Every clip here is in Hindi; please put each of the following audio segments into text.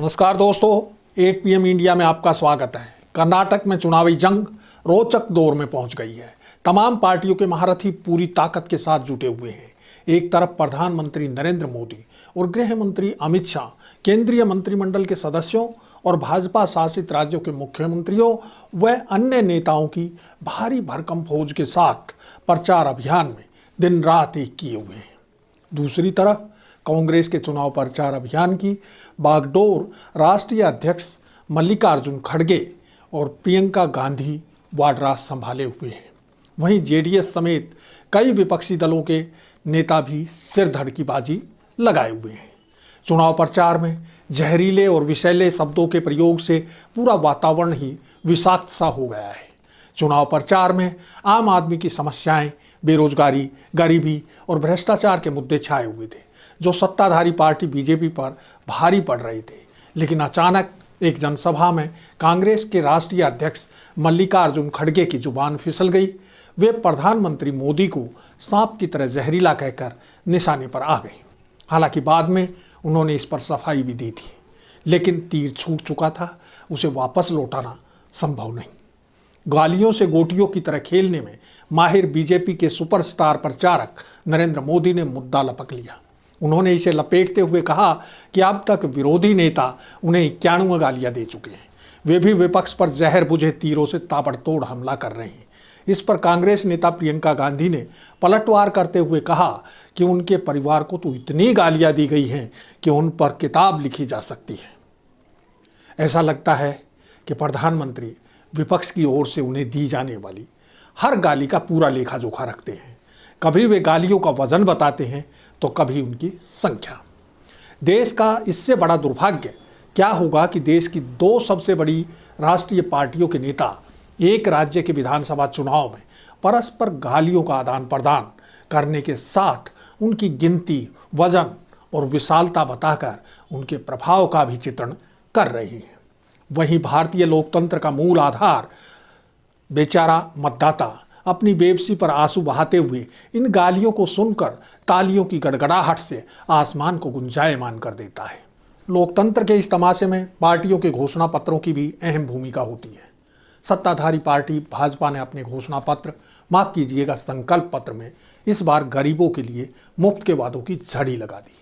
नमस्कार दोस्तों, 8 PM इंडिया में आपका स्वागत है। कर्नाटक में चुनावी जंग रोचक दौर में पहुंच गई है। तमाम पार्टियों के महारथी पूरी ताकत के साथ जुटे हुए हैं। एक तरफ प्रधानमंत्री नरेंद्र मोदी और गृह मंत्री अमित शाह, केंद्रीय मंत्रिमंडल के सदस्यों और भाजपा शासित राज्यों के मुख्यमंत्रियों व अन्य नेताओं की भारी भरकम फौज के साथ प्रचार अभियान में दिन रात एक किए हुए हैं। दूसरी तरफ कांग्रेस के चुनाव प्रचार अभियान की बागडोर राष्ट्रीय अध्यक्ष मल्लिकार्जुन खड़गे और प्रियंका गांधी वाड्रा संभाले हुए हैं। वहीं जेडीएस समेत कई विपक्षी दलों के नेता भी सिरधड़ की बाजी लगाए हुए हैं। चुनाव प्रचार में जहरीले और विषैले शब्दों के प्रयोग से पूरा वातावरण ही विषाक्त सा हो गया है। चुनाव प्रचार में आम आदमी की समस्याएं, बेरोजगारी, गरीबी और भ्रष्टाचार के मुद्दे छाए हुए थे, जो सत्ताधारी पार्टी बीजेपी पर भारी पड़ रहे थे। लेकिन अचानक एक जनसभा में कांग्रेस के राष्ट्रीय अध्यक्ष मल्लिकार्जुन खड़गे की जुबान फिसल गई। वे प्रधानमंत्री मोदी को सांप की तरह जहरीला कहकर निशाने पर आ गए। हालांकि बाद में उन्होंने इस पर सफाई भी दी थी, लेकिन तीर छूट चुका था, उसे वापस लौटाना संभव नहीं। गालियों से गोटियों की तरह खेलने में माहिर बीजेपी के सुपरस्टार प्रचारक नरेंद्र मोदी ने मुद्दा लपक लिया। उन्होंने इसे लपेटते हुए कहा कि अब तक विरोधी नेता उन्हें 91 गालियां दे चुके हैं। वे भी विपक्ष पर जहर बुझे तीरों से ताबड़तोड़ हमला कर रहे हैं। इस पर कांग्रेस नेता प्रियंका गांधी ने पलटवार करते हुए कहा कि उनके परिवार को तो इतनी गालियां दी गई हैं कि उन पर किताब लिखी जा सकती है। ऐसा लगता है कि प्रधानमंत्री विपक्ष की ओर से उन्हें दी जाने वाली हर गाली का पूरा लेखा जोखा रखते हैं। कभी वे गालियों का वजन बताते हैं तो कभी उनकी संख्या। देश का इससे बड़ा दुर्भाग्य क्या होगा कि देश की दो सबसे बड़ी राष्ट्रीय पार्टियों के नेता एक राज्य के विधानसभा चुनाव में परस्पर गालियों का आदान प्रदान करने के साथ उनकी गिनती, वजन और विशालता बताकर उनके प्रभाव का भी चित्रण कर रहे हैं। वहीं भारतीय लोकतंत्र का मूल आधार बेचारा मतदाता अपनी बेबसी पर आंसू बहाते हुए इन गालियों को सुनकर तालियों की गड़गड़ाहट से आसमान को गुंजायमान कर देता है। लोकतंत्र के इस तमाशे में पार्टियों के घोषणा पत्रों की भी अहम भूमिका होती है। सत्ताधारी पार्टी भाजपा ने अपने घोषणा पत्र, माफ कीजिएगा संकल्प पत्र में इस बार गरीबों के लिए मुफ्त के वादों की झड़ी लगा दी।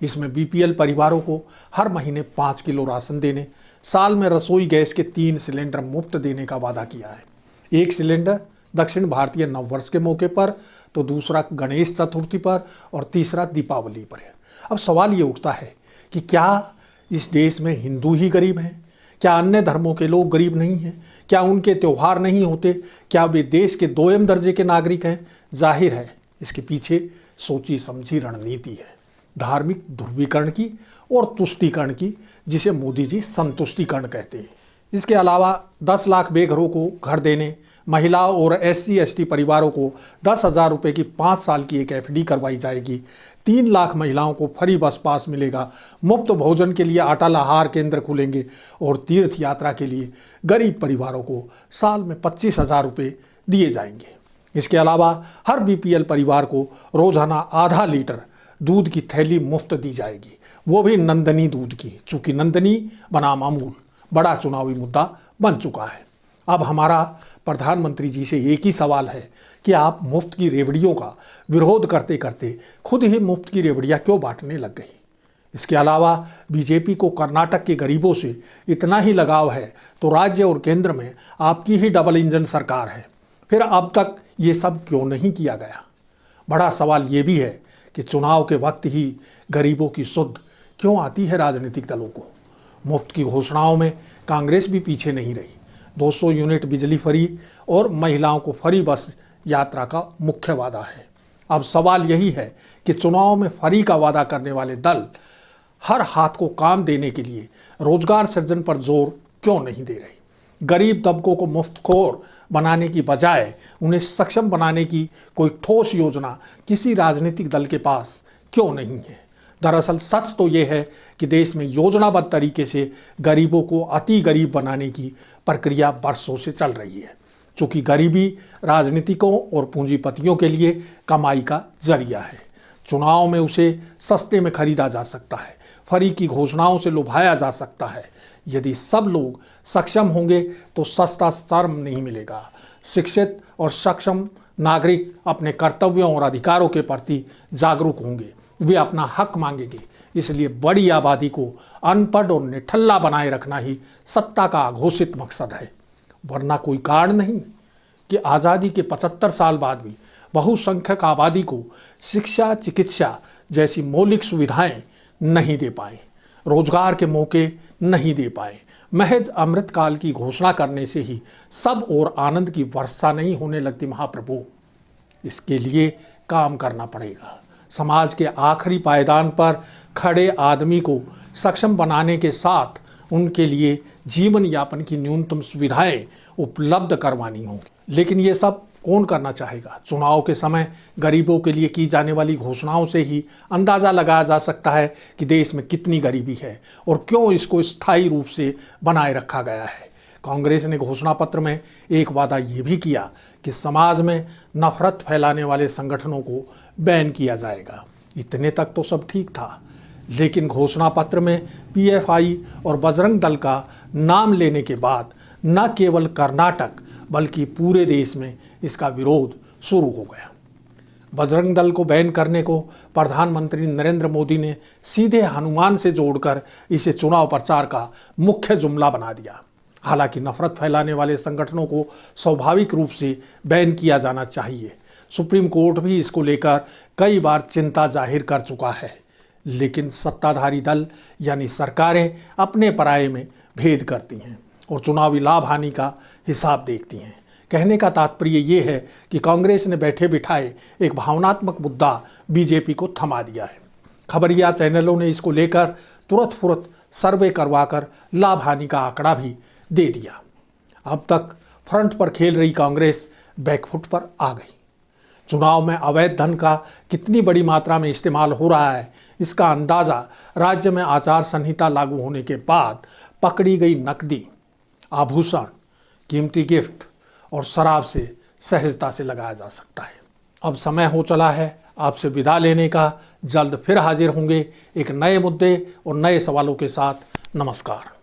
इसमें बीपीएल परिवारों को हर महीने 5 किलो राशन देने, साल में रसोई गैस के 3 सिलेंडर मुफ्त देने का वादा किया है। एक सिलेंडर दक्षिण भारतीय नववर्ष के मौके पर, तो दूसरा गणेश चतुर्थी पर और तीसरा दीपावली पर है। अब सवाल ये उठता है कि क्या इस देश में हिंदू ही गरीब हैं? क्या अन्य धर्मों के लोग गरीब नहीं हैं? क्या उनके त्यौहार नहीं होते? क्या वे देश के दोयम दर्जे के नागरिक हैं? जाहिर है इसके पीछे सोची समझी रणनीति है, धार्मिक ध्रुवीकरण की और तुष्टीकरण की, जिसे मोदी जी संतुष्टीकरण कहते हैं। इसके अलावा 10 लाख बेघरों को घर देने, महिलाओं और SC/ST परिवारों को 10,000 रुपये की 5 साल की एक FD करवाई जाएगी। 3 लाख महिलाओं को फ्री बस पास मिलेगा। मुफ्त भोजन के लिए अटल आहार केंद्र खुलेंगे और तीर्थ यात्रा के लिए गरीब परिवारों को साल में 25,000 रुपये दिए जाएंगे। इसके अलावा हर BPL परिवार को रोजाना आधा लीटर दूध की थैली मुफ्त दी जाएगी, वो भी नंदनी दूध की, चूँकि नंदनी बनाम अमूल बड़ा चुनावी मुद्दा बन चुका है। अब हमारा प्रधानमंत्री जी से एक ही सवाल है कि आप मुफ्त की रेवड़ियों का विरोध करते करते खुद ही मुफ्त की रेवड़ियाँ क्यों बांटने लग गई? इसके अलावा बीजेपी को कर्नाटक के गरीबों से इतना ही लगाव है तो राज्य और केंद्र में आपकी ही डबल इंजन सरकार है, फिर अब तक ये सब क्यों नहीं किया गया? बड़ा सवाल ये भी है कि चुनाव के वक्त ही गरीबों की सुध क्यों आती है राजनीतिक दलों को? मुफ्त की घोषणाओं में कांग्रेस भी पीछे नहीं रही। 200 यूनिट बिजली फ्री और महिलाओं को फ्री बस यात्रा का मुख्य वादा है। अब सवाल यही है कि चुनाव में फ्री का वादा करने वाले दल हर हाथ को काम देने के लिए रोजगार सृजन पर जोर क्यों नहीं दे रहे? गरीब तबकों को मुफ्तखोर बनाने की बजाय उन्हें सक्षम बनाने की कोई ठोस योजना किसी राजनीतिक दल के पास क्यों नहीं है? दरअसल सच तो ये है कि देश में योजनाबद्ध तरीके से गरीबों को अति गरीब बनाने की प्रक्रिया बरसों से चल रही है। चूँकि गरीबी राजनीतिकों और पूंजीपतियों के लिए कमाई का जरिया है, चुनाव में उसे सस्ते में खरीदा जा सकता है, फ्री की घोषणाओं से लुभाया जा सकता है। यदि सब लोग सक्षम होंगे तो सस्ता शर्म नहीं मिलेगा। शिक्षित और सक्षम नागरिक अपने कर्तव्यों और अधिकारों के प्रति जागरूक होंगे, वे अपना हक मांगेंगे। इसलिए बड़ी आबादी को अनपढ़ और निठल्ला बनाए रखना ही सत्ता का घोषित मकसद है। वरना कोई कारण नहीं कि आज़ादी के 75 साल बाद भी बहुसंख्यक आबादी को शिक्षा, चिकित्सा जैसी मौलिक सुविधाएं नहीं दे पाए, रोजगार के मौके नहीं दे पाए। महज अमृतकाल की घोषणा करने से ही सब और आनंद की वर्षा नहीं होने लगती महाप्रभु। इसके लिए काम करना पड़ेगा। समाज के आखिरी पायदान पर खड़े आदमी को सक्षम बनाने के साथ उनके लिए जीवन यापन की न्यूनतम सुविधाएं उपलब्ध करवानी होंगी। लेकिन ये सब कौन करना चाहेगा? चुनाव के समय गरीबों के लिए की जाने वाली घोषणाओं से ही अंदाज़ा लगाया जा सकता है कि देश में कितनी गरीबी है और क्यों इसको स्थायी रूप से बनाए रखा गया है। कांग्रेस ने घोषणा पत्र में एक वादा ये भी किया कि समाज में नफरत फैलाने वाले संगठनों को बैन किया जाएगा। इतने तक तो सब ठीक था, लेकिन घोषणा पत्र में पीएफआई और बजरंग दल का नाम लेने के बाद न केवल कर्नाटक बल्कि पूरे देश में इसका विरोध शुरू हो गया। बजरंग दल को बैन करने को प्रधानमंत्री नरेंद्र मोदी ने सीधे हनुमान से जोड़कर इसे चुनाव प्रचार का मुख्य जुमला बना दिया। हालांकि नफरत फैलाने वाले संगठनों को स्वाभाविक रूप से बैन किया जाना चाहिए। सुप्रीम कोर्ट भी इसको लेकर कई बार चिंता जाहिर कर चुका है, लेकिन सत्ताधारी दल यानी सरकारें अपने पराये में भेद करती हैं और चुनावी लाभ हानि का हिसाब देखती हैं। कहने का तात्पर्य ये है कि कांग्रेस ने बैठे बिठाए एक भावनात्मक मुद्दा बीजेपी को थमा दिया है। खबरिया चैनलों ने इसको लेकर तुरंत फुरत सर्वे करवाकर लाभ हानि का आंकड़ा भी दे दिया। अब तक फ्रंट पर खेल रही कांग्रेस बैकफुट पर आ गई। चुनाव में अवैध धन का कितनी बड़ी मात्रा में इस्तेमाल हो रहा है, इसका अंदाज़ा राज्य में आचार संहिता लागू होने के बाद पकड़ी गई नकदी, आभूषण, कीमती गिफ्ट और शराब से सहजता से लगाया जा सकता है। अब समय हो चला है आपसे विदा लेने का। जल्द फिर हाजिर होंगे एक नए मुद्दे और नए सवालों के साथ। नमस्कार।